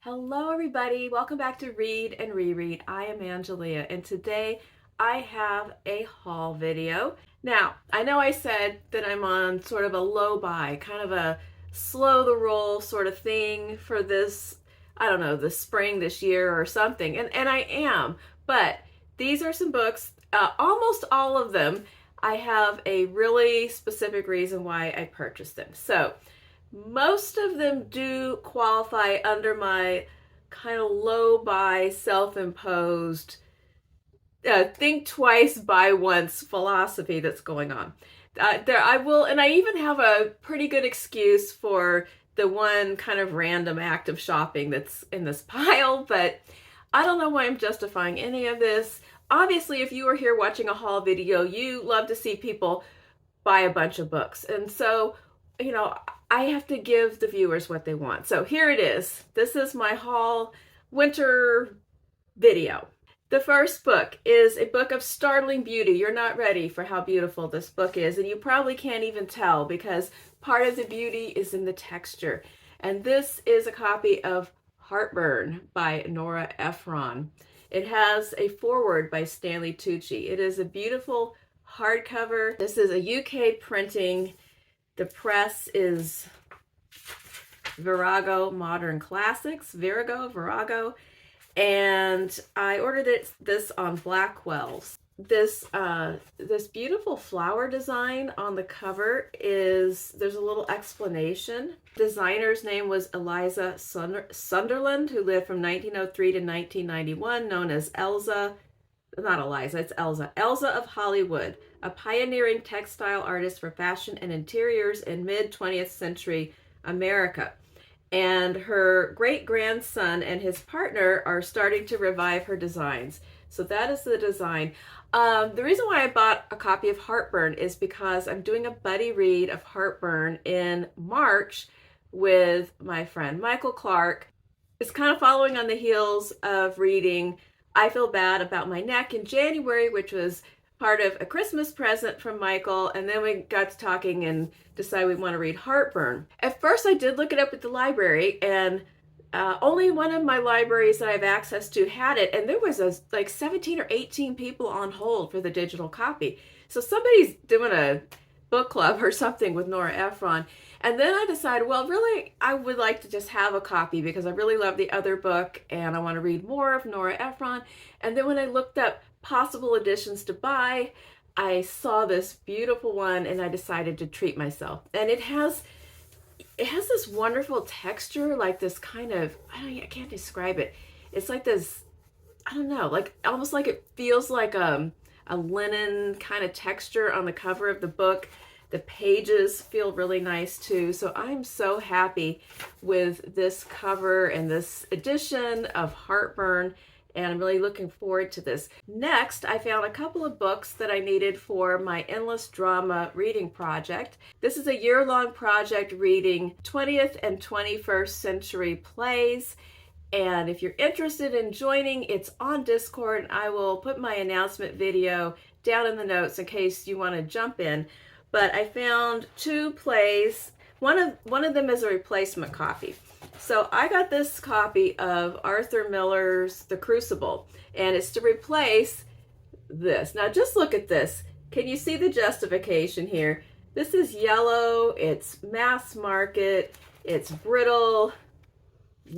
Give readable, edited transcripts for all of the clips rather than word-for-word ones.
Hello everybody, welcome back to Read and Reread. I am Angelia and today I have a haul video. Now, I know I said that I'm on sort of a low buy, kind of a slow the roll sort of thing for this, I don't know, the spring this year or something, and I am, but these are some books, almost all of them, I have a really specific reason why I purchased them. So, most of them do qualify under my kind of low buy, self-imposed, think twice, buy once philosophy that's going on. There, I will, and I even have a pretty good excuse for the one kind of random act of shopping that's in this pile, but I don't know why I'm justifying any of this. Obviously, if you are here watching a haul video, you love to see people buy a bunch of books. And so, I have to give the viewers what they want. So here it is. This is my haul winter video. The first book is a book of startling beauty. You're not ready for how beautiful this book is, and you probably can't even tell because part of the beauty is in the texture. And this is a copy of Heartburn by Nora Ephron. It has a foreword by Stanley Tucci. It is a beautiful hardcover. This is a UK printing. The press is Virago Modern Classics, Virago, and I ordered this on Blackwell's. This beautiful flower design on the cover there's a little explanation. Designer's name was Eliza Sunderland, who lived from 1903 to 1991, known as Elza. Not Eliza, it's Elza. Elza of Hollywood, a pioneering textile artist for fashion and interiors in mid-20th century America. And her great-grandson and his partner are starting to revive her designs. So that is the design. The reason why I bought a copy of Heartburn is because I'm doing a buddy read of Heartburn in March with my friend Michael Clark. It's kind of following on the heels of reading I Feel Bad About My Neck in January, which was part of a Christmas present from Michael, and then we got to talking and decided we want to read Heartburn. At first I did look it up at the library, and only one of my libraries that I have access to had it, and there was like 17 or 18 people on hold for the digital copy. So somebody's doing a book club or something with Nora Ephron. And then I decided, well, really, I would like to just have a copy because I really love the other book and I want to read more of Nora Ephron. And then when I looked up possible editions to buy, I saw this beautiful one and I decided to treat myself. And it has this wonderful texture, like this kind of, I can't describe it. It's like this, I don't know, like almost like it feels like a linen kind of texture on the cover of the book. The pages feel really nice too. So I'm so happy with this cover and this edition of Heartburn, and I'm really looking forward to this. Next, I found a couple of books that I needed for my endless drama reading project. This is a year-long project reading 20th and 21st century plays. And if you're interested in joining, it's on Discord. I will put my announcement video down in the notes in case you want to jump in. But I found two plays. One of them is a replacement copy. So I got this copy of Arthur Miller's The Crucible, and it's to replace this. Now just look at this. Can you see the justification here? This is yellow, it's mass market, it's brittle.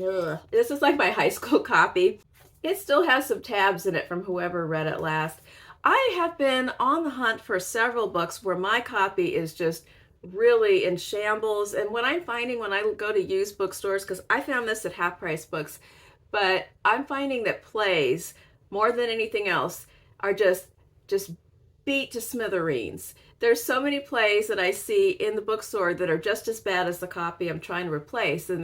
Ugh. This is like my high school copy. It still has some tabs in it from whoever read it last. I have been on the hunt for several books where my copy is just really in shambles. And what I'm finding when I go to used bookstores, because I found this at Half Price Books, but I'm finding that plays, more than anything else, are just beat to smithereens. There's so many plays that I see in the bookstore that are just as bad as the copy I'm trying to replace. And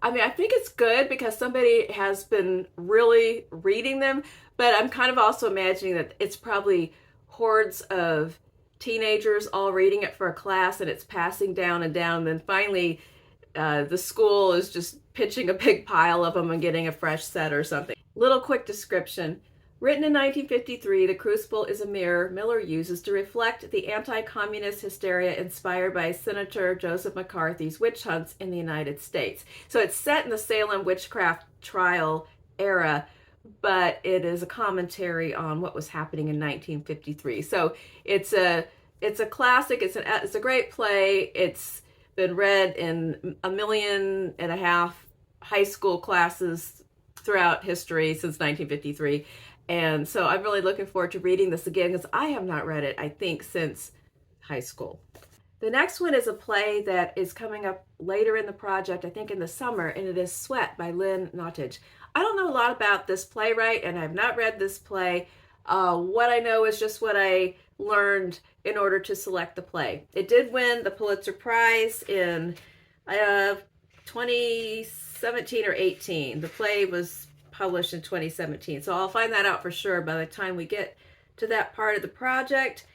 I think it's good because somebody has been really reading them, but I'm kind of also imagining that it's probably hordes of teenagers all reading it for a class and it's passing down and down. And then finally, the school is just pitching a big pile of them and getting a fresh set or something. Little quick description. Written in 1953, The Crucible is a mirror Miller uses to reflect the anti-communist hysteria inspired by Senator Joseph McCarthy's witch hunts in the United States. So it's set in the Salem witchcraft trial era, but it is a commentary on what was happening in 1953. So it's a classic. It's a great play. It's been read in 1.5 million high school classes throughout history since 1953. And so I'm really looking forward to reading this again because I have not read it, I think, since high school. The next one is a play that is coming up later in the project, I think in the summer, and it is Sweat by Lynn Nottage. I don't know a lot about this playwright, and I've not read this play. What I know is just what I learned in order to select the play. It did win the Pulitzer Prize in 2017 or 18. The play was published in 2017, so I'll find that out for sure by the time we get to that part of the project.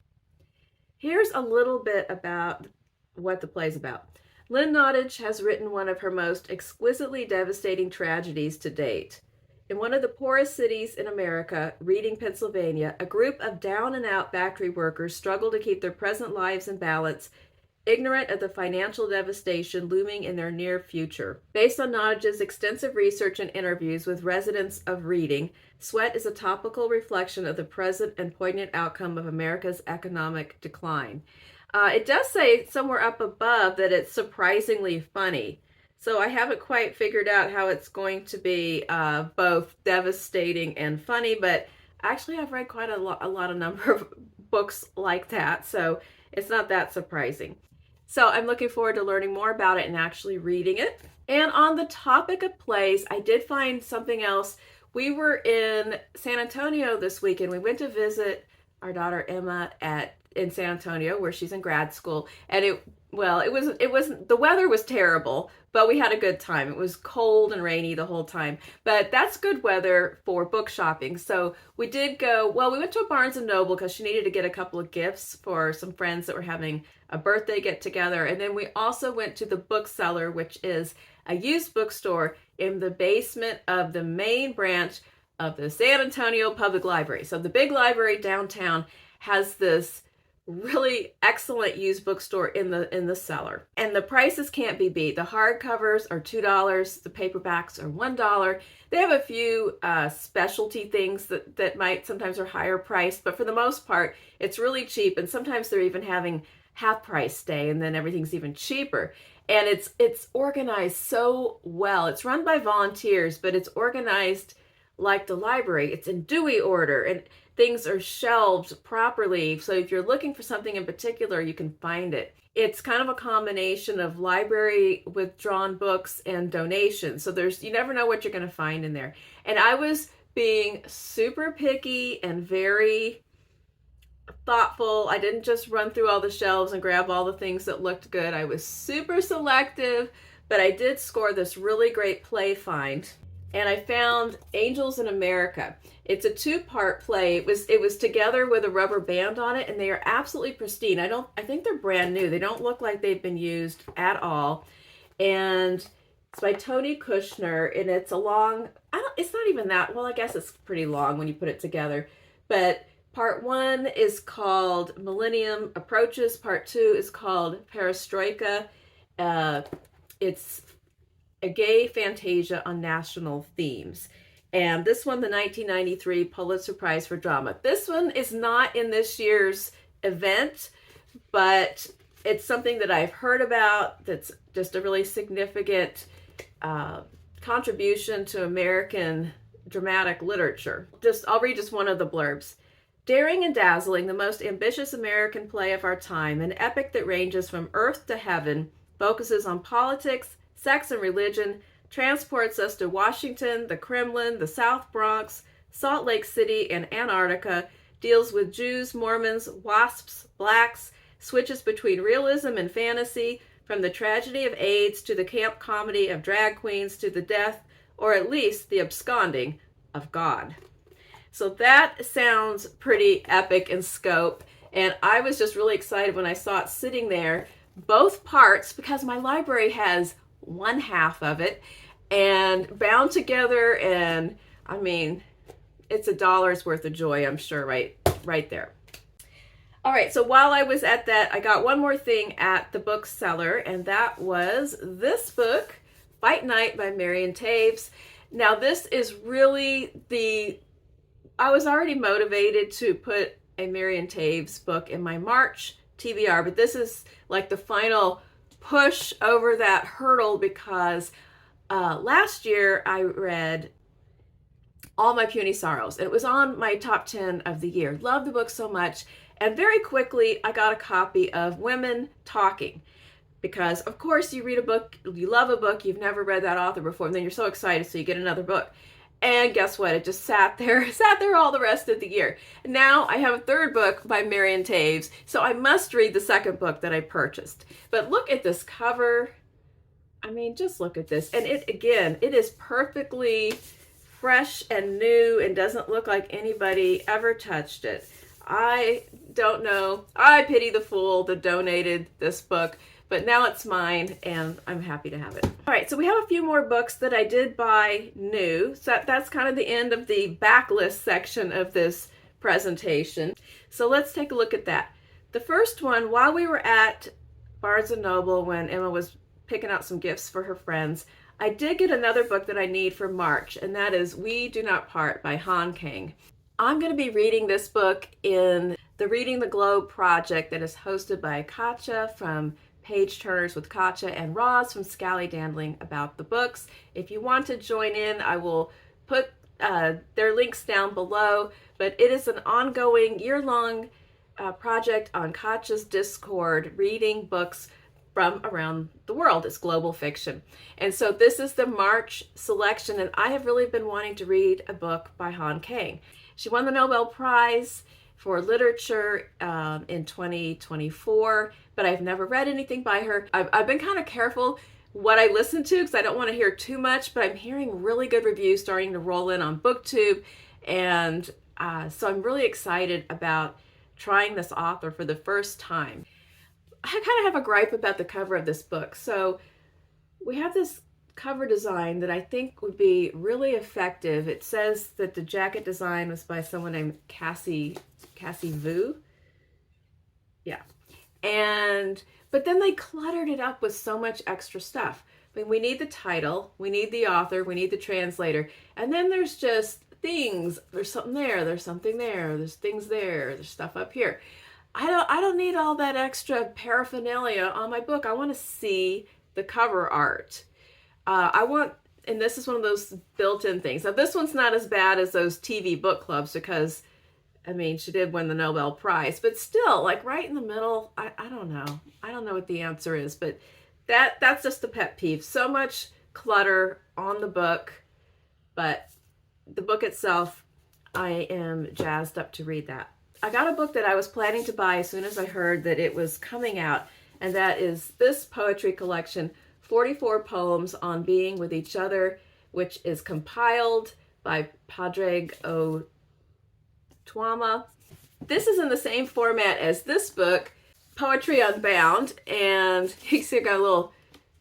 Here's a little bit about what the play's about. Lynn Nottage has written one of her most exquisitely devastating tragedies to date. In one of the poorest cities in America, Reading, Pennsylvania, a group of down-and-out factory workers struggle to keep their present lives in balance, ignorant of the financial devastation looming in their near future. Based on Nottage's extensive research and interviews with residents of Reading, Sweat is a topical reflection of the present and poignant outcome of America's economic decline. It does say somewhere up above that it's surprisingly funny. So I haven't quite figured out how it's going to be both devastating and funny, but actually I've read quite a lot of number of books like that, so it's not that surprising. So I'm looking forward to learning more about it and actually reading it. And on the topic of plays, I did find something else. We were in San Antonio this weekend. We went to visit our daughter Emma in San Antonio, where she's in grad school. And it wasn't, the weather was terrible, but we had a good time. It was cold and rainy the whole time, but that's good weather for book shopping. So we did we went to a Barnes & Noble because she needed to get a couple of gifts for some friends that were having a birthday get together. And then we also went to the Bookseller, which is a used bookstore in the basement of the main branch of the San Antonio Public Library. So the big library downtown has this really excellent used bookstore in the cellar, and the prices can't be beat. The hardcovers are $2, the paperbacks are $1. They have a few specialty things that might sometimes are higher priced, but for the most part it's really cheap, and sometimes they're even having half price day, and then everything's even cheaper. And it's organized so well. It's run by volunteers, but it's organized like the library. It's in Dewey order, and things are shelved properly. So if you're looking for something in particular, you can find it. It's kind of a combination of library withdrawn books and donations. So you never know what you're going to find in there. And I was being super picky and very thoughtful. I didn't just run through all the shelves and grab all the things that looked good. I was super selective, but I did score this really great play find. And I found Angels in America. It's a 2-part play. It was together with a rubber band on it, and they are absolutely pristine. I think they're brand new. They don't look like they've been used at all. And it's by Tony Kushner, and it's it's not even that, well, I guess it's pretty long when you put it together. But part 1 is called Millennium Approaches. Part 2 is called Perestroika. It's a gay fantasia on national themes. And this won the 1993 Pulitzer Prize for Drama. This one is not in this year's event, but it's something that I've heard about that's just a really significant contribution to American dramatic literature. I'll read just one of the blurbs. Daring and dazzling, the most ambitious American play of our time, an epic that ranges from earth to heaven, focuses on politics, sex and religion, transports us to Washington, the Kremlin, the South Bronx, Salt Lake City, and Antarctica, deals with Jews, Mormons, WASPs, blacks, switches between realism and fantasy, from the tragedy of AIDS to the camp comedy of drag queens to the death, or at least the absconding, of God. So that sounds pretty epic in scope, and I was just really excited when I saw it sitting there, both parts, because my library has one half of it and bound together, and I mean, it's $1 worth of joy, I'm sure, right there. All right, so while I was at that, I got one more thing at the bookseller, and that was this book, Fight Night by Miriam Toews. Now, this is really I was already motivated to put a Miriam Toews book in my March TBR, but this is like the final push over that hurdle because last year I read All My Puny Sorrows, and it was on my top 10 of the year. Loved the book so much. And very quickly, I got a copy of Women Talking because, of course, you read a book, you love a book, you've never read that author before, and then you're so excited, so you get another book. And guess what? It just sat there all the rest of the year. Now I have a third book by Miriam Toews, so I must read the second book that I purchased. But look at this cover. I mean, just look at this. And it is perfectly fresh and new and doesn't look like anybody ever touched it. I don't know. I pity the fool that donated this book, but now it's mine and I'm happy to have it. All right, so we have a few more books that I did buy new. So that's kind of the end of the backlist section of this presentation. So let's take a look at that. The first one, while we were at Barnes & Noble when Emma was picking out some gifts for her friends, I did get another book that I need for March, and that is We Do Not Part by Kang. I'm going to be reading this book in the Reading the Globe project that is hosted by Katja from Page Turners with Katja and Roz from Scally Dandling About the Books. If you want to join in, I will put their links down below, but it is an ongoing year-long project on Katja's Discord, reading books from around the world. It's global fiction. And so this is the March selection, and I have really been wanting to read a book by Kang. She won the Nobel Prize for Literature in 2024, but I've never read anything by her. I've been kind of careful what I listen to because I don't want to hear too much, but I'm hearing really good reviews starting to roll in on BookTube, and so I'm really excited about trying this author for the first time. I kind of have a gripe about the cover of this book. So we have this cover design that I think would be really effective. It says that the jacket design was by someone named Cassie Vu. Yeah. But then they cluttered it up with so much extra stuff. I mean, we need the title, we need the author, we need the translator, and then there's just things. There's something there, there's something there, there's things there, there's stuff up here. I don't need all that extra paraphernalia on my book. I want to see the cover art. And this is one of those built-in things. Now, this one's not as bad as those TV book clubs because, I mean, she did win the Nobel Prize. But still, like right in the middle, I don't know. I don't know what the answer is, but that's just a pet peeve. So much clutter on the book, but the book itself, I am jazzed up to read that. I got a book that I was planning to buy as soon as I heard that it was coming out, and that is this poetry collection, 44 Poems on Being with Each Other, which is compiled by Padraig Tuama. This is in the same format as this book, Poetry Unbound, and he's got a little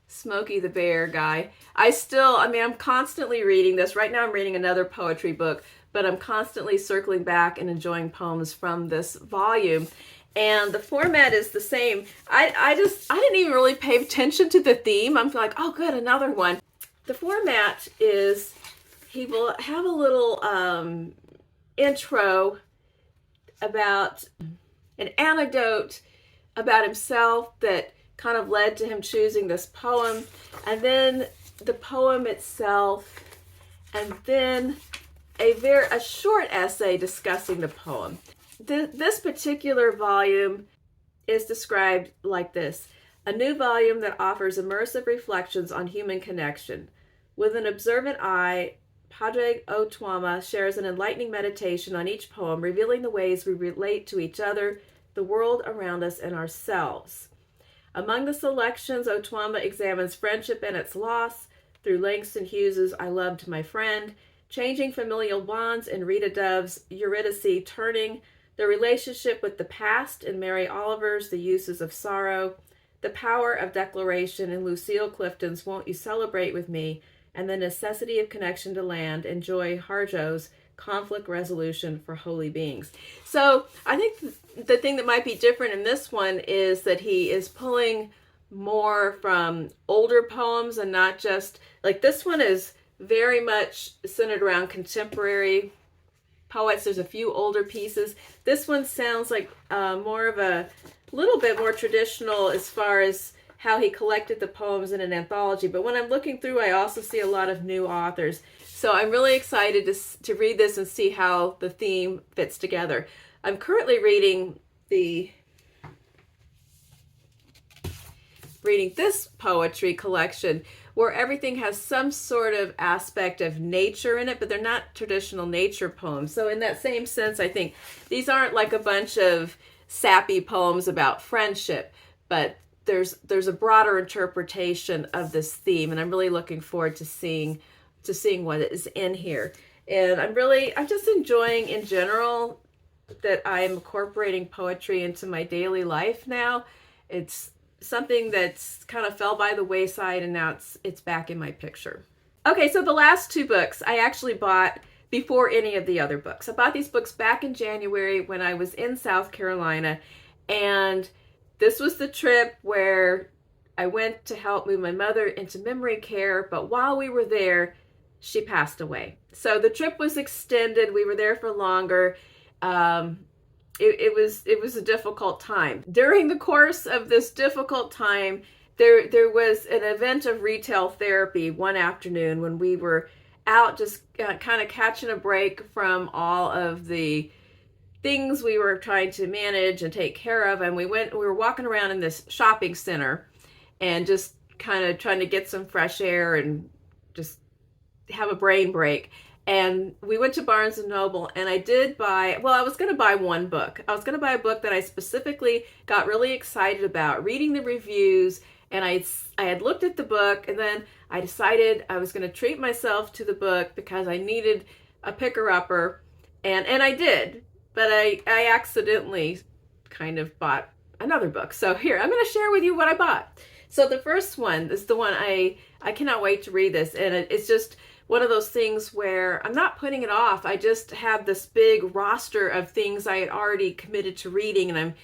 Smokey the Bear guy. I'm constantly reading this. Right now I'm reading another poetry book, but I'm constantly circling back and enjoying poems from this volume. And the format is the same. I didn't even really pay attention to the theme. I'm like, oh good, another one. The format is, he will have a little intro about an anecdote about himself that kind of led to him choosing this poem, and then the poem itself, and then a short essay discussing the poem. This particular volume is described like this: a new volume that offers immersive reflections on human connection. With an observant eye, Padraig Tuama shares an enlightening meditation on each poem, revealing the ways we relate to each other, the world around us, and ourselves. Among the selections, Tuama examines friendship and its loss through Langston Hughes's I Loved My Friend, changing familial bonds in Rita Dove's Eurydice Turning, the relationship with the past in Mary Oliver's The Uses of Sorrow, the power of declaration in Lucille Clifton's Won't You Celebrate With Me, and the necessity of connection to land in Joy Harjo's conflict resolution for holy beings. So I think the thing that might be different in this one is that he is pulling more from older poems and not just, like, this one is very much centered around contemporary poets. There's a few older pieces. This one sounds like more of a little bit more traditional as far as how he collected the poems in an anthology. But when I'm looking through, I also see a lot of new authors. So I'm really excited to read this and see how the theme fits together. I'm currently reading this poetry collection where everything has some sort of aspect of nature in it, but they're not traditional nature poems. So in that same sense, I think these aren't like a bunch of sappy poems about friendship, but there's a broader interpretation of this theme, and I'm really looking forward to seeing what is in here. And I'm just enjoying in general that I'm incorporating poetry into my daily life now. It's something that's kind of fell by the wayside, and now it's back in my picture. Okay, so the last two books I actually bought before any of the other books. I bought these books back in January when I was in South Carolina, and this was the trip where I went to help move my mother into memory care, but while we were there, she passed away. So the trip was extended. We were there for longer. It was a difficult time. During the course of this difficult time, there was an event of retail therapy one afternoon when we were out just kind of catching a break from all of the things we were trying to manage and take care of. And we were walking around in this shopping center and just kind of trying to get some fresh air and just have a brain break. And we went to Barnes & Noble, and I was going to buy one book. I was going to buy a book that I specifically got really excited about, reading the reviews, and I had looked at the book, and then I decided I was going to treat myself to the book because I needed a picker-upper, and I did, but I accidentally kind of bought another book. So here, I'm going to share with you what I bought. So the first one is the one I cannot wait to read this, and it's just one of those things where I'm not putting it off. I just have this big roster of things I had already committed to reading, and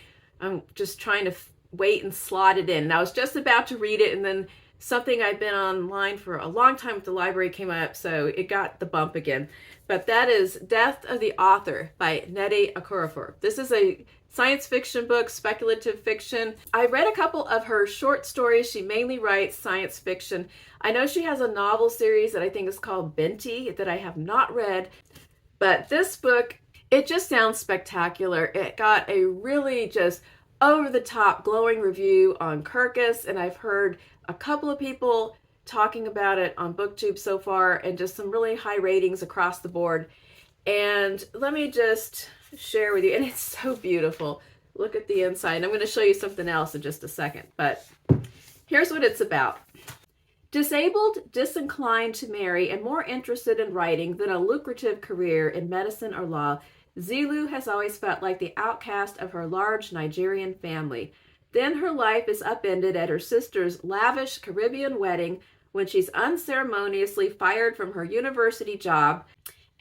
I'm just trying to wait and slot it in. And I was just about to read it, and then something I'd been online for a long time at the library came up, so it got the bump again. But that is Death of the Author by Nnedi Okorafor. This is a science fiction book, speculative fiction. I read a couple of her short stories. She mainly writes science fiction. I know she has a novel series that I think is called Binti that I have not read. But this book, it just sounds spectacular. It got a really just over-the-top glowing review on Kirkus, and I've heard a couple of people talking about it on BookTube so far, and just some really high ratings across the board. And let me just share with you, and it's so beautiful. Look at the inside. And I'm going to show you something else in just a second, but here's what it's about. Disabled, disinclined to marry, and more interested in writing than a lucrative career in medicine or law, Zilu has always felt like the outcast of her large Nigerian family. Then her life is upended at her sister's lavish Caribbean wedding when she's unceremoniously fired from her university job.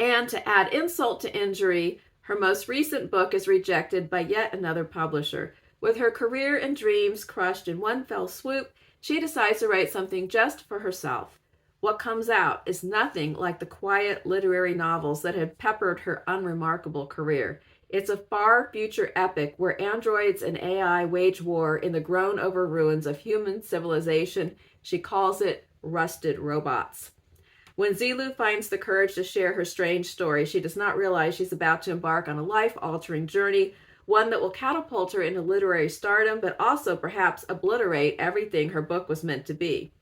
And to add insult to injury, her most recent book is rejected by yet another publisher. With her career and dreams crushed in one fell swoop, she decides to write something just for herself. What comes out is nothing like the quiet literary novels that had peppered her unremarkable career. It's a far future epic where androids and AI wage war in the grown-over ruins of human civilization. She calls it Rusted Robots. When Zilu finds the courage to share her strange story, she does not realize she's about to embark on a life-altering journey, one that will catapult her into literary stardom, but also perhaps obliterate everything her book was meant to be.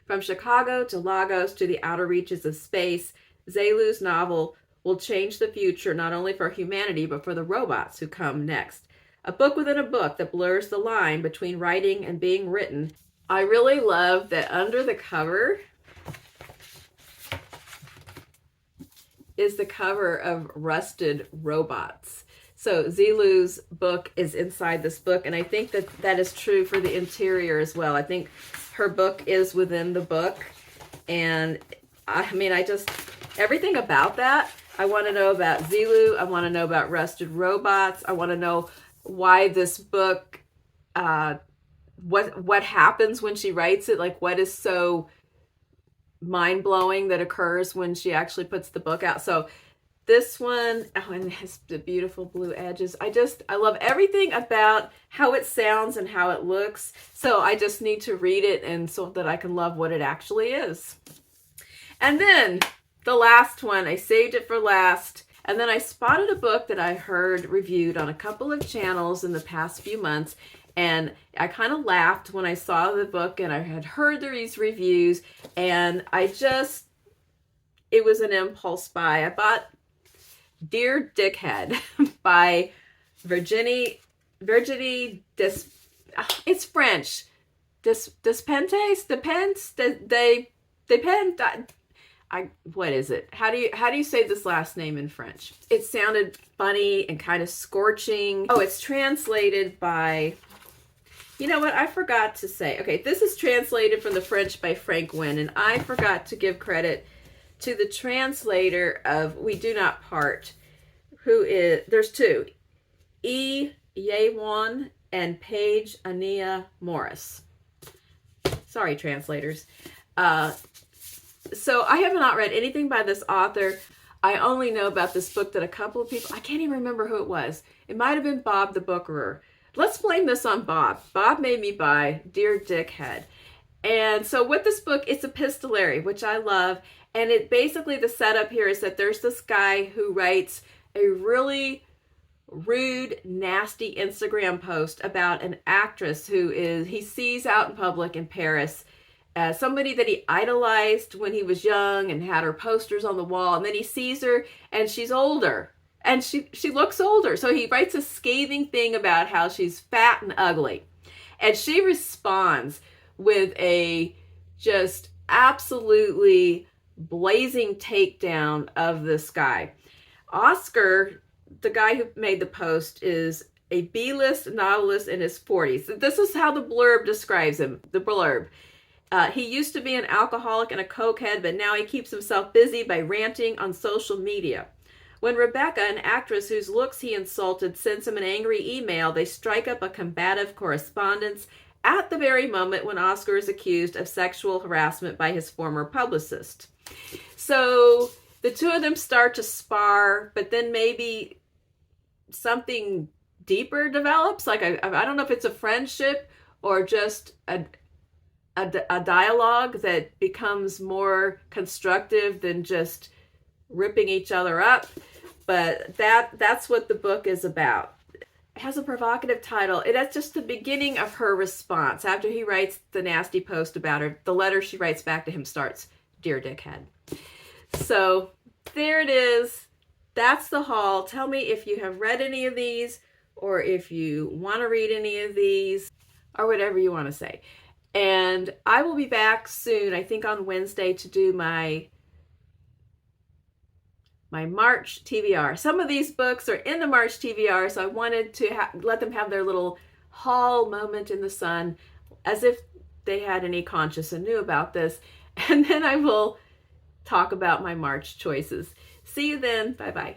From Chicago to Lagos to the outer reaches of space, Zilu's novel will change the future not only for humanity, but for the robots who come next. A book within a book that blurs the line between writing and being written. I really love that under the cover is the cover of Rusted Robots. So Zilu's book is inside this book, and I think that is true for the interior as well. I think her book is within the book, and I mean, everything about that I want to know about Zilu. I want to know about rusted robots. I want to know why this book, what happens when she writes it, like what is so mind-blowing that occurs when she actually puts the book out. So this one, oh, and it has the beautiful blue edges. I love everything about how it sounds and how it looks. So I just need to read it, and so that I can love what it actually is. And then the last one, I saved it for last. And then I spotted a book that I heard reviewed on a couple of channels in the past few months. And I kind of laughed when I saw the book, and I had heard these reviews, and it was an impulse buy. I bought Dear Dickhead by Virginie it's French. Despentes? What is it? How do you say this last name in French? It sounded funny and kind of scorching. Oh, it's translated by, you know what? I forgot to say. Okay, this is translated from the French by Frank Wynne, and I forgot to give credit to the translator of We Do Not Part, there's two, Yaewon and Paige Aniyah Morris. Sorry, translators. So I have not read anything by this author. I only know about this book that a couple of people, I can't even remember who it was. It might have been Bob the Bookerer. Let's blame this on Bob. Bob made me buy Dear Dickhead. And so with this book, it's epistolary, which I love. And it basically, the setup here is that there's this guy who writes a really rude, nasty Instagram post about an actress he sees out in public in Paris, somebody that he idolized when he was young and had her posters on the wall. And then he sees her and she's older, and she looks older. So he writes a scathing thing about how she's fat and ugly. And she responds with a just absolutely blazing takedown of this guy. Oscar, the guy who made the post, is a B-list novelist in his 40s. This is how the blurb describes him, the blurb. He used to be an alcoholic and a cokehead, but now he keeps himself busy by ranting on social media. When Rebecca, an actress whose looks he insulted, sends him an angry email, they strike up a combative correspondence at the very moment when Oscar is accused of sexual harassment by his former publicist. So the two of them start to spar, but then maybe something deeper develops. Like, I don't know if it's a friendship or just a dialogue that becomes more constructive than just ripping each other up. But that's what the book is about. It has a provocative title. That's just the beginning of her response. After he writes the nasty post about her, the letter she writes back to him starts, Dear Dickhead. So there it is. That's the haul. Tell me if you have read any of these, or if you want to read any of these, or whatever you want to say. And I will be back soon, I think on Wednesday, to do my March TBR. Some of these books are in the March TBR, so I wanted to let them have their little haul moment in the sun, as if they had any conscience and knew about this. And then I will talk about my March choices. See you then. Bye-bye.